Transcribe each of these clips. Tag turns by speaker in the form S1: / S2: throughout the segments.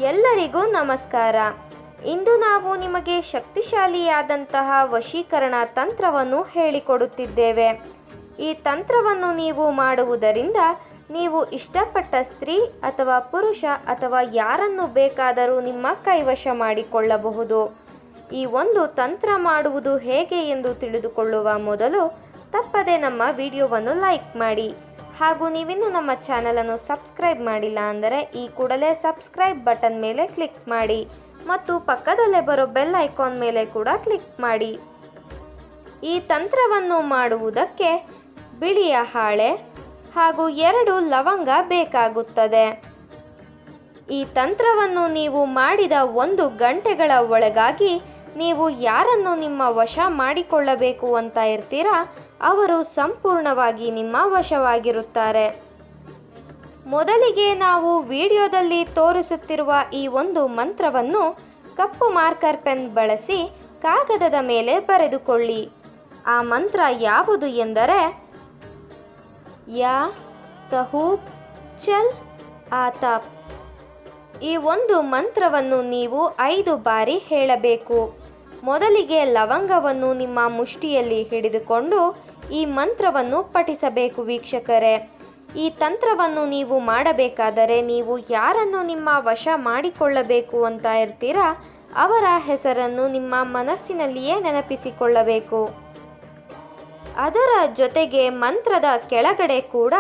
S1: ಎಲ್ಲರಿಗೂ ನಮಸ್ಕಾರ. ಇಂದು ನಾವು ನಿಮಗೆ ಶಕ್ತಿಶಾಲಿಯಾದಂತಹ ವಶೀಕರಣ ತಂತ್ರವನ್ನು ಹೇಳಿಕೊಡುತ್ತಿದ್ದೇವೆ. ಈ ತಂತ್ರವನ್ನು ನೀವು ಮಾಡುವುದರಿಂದ ನೀವು ಇಷ್ಟಪಟ್ಟ ಸ್ತ್ರೀ ಅಥವಾ ಪುರುಷ ಅಥವಾ ಯಾರನ್ನು ಬೇಕಾದರೂ ನಿಮ್ಮ ಕೈವಶ ಮಾಡಿಕೊಳ್ಳಬಹುದು. ಈ ಒಂದು ತಂತ್ರ ಮಾಡುವುದು ಹೇಗೆ ಎಂದು ತಿಳಿದುಕೊಳ್ಳುವ ಮೊದಲು ತಪ್ಪದೆ ನಮ್ಮ ವಿಡಿಯೋವನ್ನು ಲೈಕ್ ಮಾಡಿ. ಹಾಗೂ ನೀವಿನ್ನೂ ನಮ್ಮ ಚಾನಲನ್ನು ಸಬ್ಸ್ಕ್ರೈಬ್ ಮಾಡಿಲ್ಲ ಅಂದರೆ ಈ ಕೂಡಲೇ ಸಬ್ಸ್ಕ್ರೈಬ್ ಬಟನ್ ಮೇಲೆ ಕ್ಲಿಕ್ ಮಾಡಿ ಮತ್ತು ಪಕ್ಕದಲ್ಲೇ ಬರೋ ಬೆಲ್ ಐಕಾನ್ ಮೇಲೆ ಕೂಡ ಕ್ಲಿಕ್ ಮಾಡಿ. ಈ ತಂತ್ರವನ್ನು ಮಾಡುವುದಕ್ಕೆ ಬಿಳಿಯ ಹಾಳೆ ಹಾಗೂ 2 ಲವಂಗ ಬೇಕಾಗುತ್ತದೆ. ಈ ತಂತ್ರವನ್ನು ನೀವು ಮಾಡಿದ 1 ಗಂಟೆಗಳ ಒಳಗಾಗಿ ನೀವು ಯಾರನ್ನು ನಿಮ್ಮ ವಶ ಮಾಡಿಕೊಳ್ಳಬೇಕು ಅಂತ ಇರ್ತೀರಾ ಅವರು ಸಂಪೂರ್ಣವಾಗಿ ನಿಮ್ಮ ವಶವಾಗಿರುತ್ತಾರೆ. ಮೊದಲಿಗೆ ನಾವು ವಿಡಿಯೋದಲ್ಲಿ ತೋರಿಸುತ್ತಿರುವ ಈ ಒಂದು ಮಂತ್ರವನ್ನು ಕಪ್ಪು ಮಾರ್ಕರ್ ಪೆನ್ ಬಳಸಿ ಕಾಗದದ ಮೇಲೆ ಬರೆದುಕೊಳ್ಳಿ. ಆ ಮಂತ್ರ ಯಾವುದು ಎಂದರೆ ಯಾ ತಹೂಬ್ ಚಲ್ ಆತಾಪ್. ಈ ಒಂದು ಮಂತ್ರವನ್ನು ನೀವು 5 ಬಾರಿ ಹೇಳಬೇಕು. ಮೊದಲಿಗೆ ಲವಂಗವನ್ನು ನಿಮ್ಮ ಮುಷ್ಟಿಯಲ್ಲಿ ಹಿಡಿದುಕೊಂಡು ಈ ಮಂತ್ರವನ್ನು ಪಠಿಸಬೇಕು. ವೀಕ್ಷಕರೇ, ಈ ತಂತ್ರವನ್ನು ನೀವು ಮಾಡಬೇಕಾದರೆ ನೀವು ಯಾರನ್ನು ನಿಮ್ಮ ವಶ ಮಾಡಿಕೊಳ್ಳಬೇಕು ಅಂತ ಇರ್ತೀರಾ ಅವರ ಹೆಸರನ್ನು ನಿಮ್ಮ ಮನಸ್ಸಿನಲ್ಲಿಯೇ ನೆನಪಿಸಿಕೊಳ್ಳಬೇಕು. ಅದರ ಜೊತೆಗೆ ಮಂತ್ರದ ಕೆಳಗಡೆ ಕೂಡ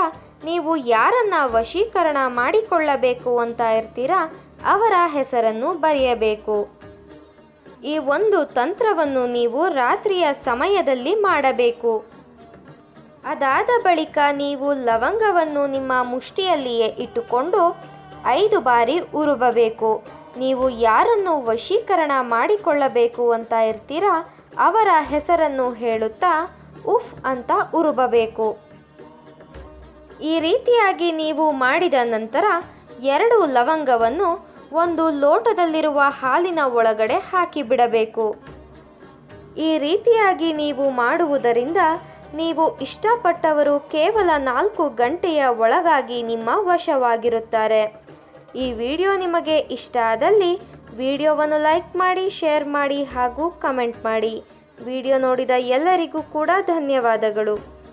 S1: ನೀವು ಯಾರನ್ನ ವಶೀಕರಣ ಮಾಡಿಕೊಳ್ಳಬೇಕು ಅಂತ ಇರ್ತೀರಾ ಅವರ ಹೆಸರನ್ನು ಬರೆಯಬೇಕು. ಈ ಒಂದು ತಂತ್ರವನ್ನು ನೀವು ರಾತ್ರಿಯ ಸಮಯದಲ್ಲಿ ಮಾಡಬೇಕು. ಅದಾದ ಬಳಿಕ ನೀವು ಲವಂಗವನ್ನು ನಿಮ್ಮ ಮುಷ್ಟಿಯಲ್ಲಿಯೇ ಇಟ್ಟುಕೊಂಡು 5 ಬಾರಿ ಉರುಬಬೇಕು. ನೀವು ಯಾರನ್ನು ವಶೀಕರಣ ಮಾಡಿಕೊಳ್ಳಬೇಕು ಅಂತ ಇರ್ತೀರಾ ಅವರ ಹೆಸರನ್ನು ಹೇಳುತ್ತಾ ಉಫ್ ಅಂತ ಉರುಬಬೇಕು. ಈ ರೀತಿಯಾಗಿ ನೀವು ಮಾಡಿದ ನಂತರ 2 ಲವಂಗವನ್ನು ಒಂದು ಲೋಟದಲ್ಲಿರುವ ಹಾಲಿನ ಒಳಗಡೆ ಹಾಕಿಬಿಡಬೇಕು. ಈ ರೀತಿಯಾಗಿ ನೀವು ಮಾಡುವುದರಿಂದ ನೀವು ಇಷ್ಟಪಟ್ಟವರು ಕೇವಲ 4 ಗಂಟೆಯ ಒಳಗಾಗಿ ನಿಮ್ಮ ವಶವಾಗಿರುತ್ತಾರೆ. ಈ ವಿಡಿಯೋ ನಿಮಗೆ ಇಷ್ಟ ಆದಲ್ಲಿ ವಿಡಿಯೋವನ್ನು ಲೈಕ್ ಮಾಡಿ, ಶೇರ್ ಮಾಡಿ ಹಾಗೂ ಕಮೆಂಟ್ ಮಾಡಿ. ವಿಡಿಯೋ ನೋಡಿದ ಎಲ್ಲರಿಗೂ ಕೂಡ ಧನ್ಯವಾದಗಳು.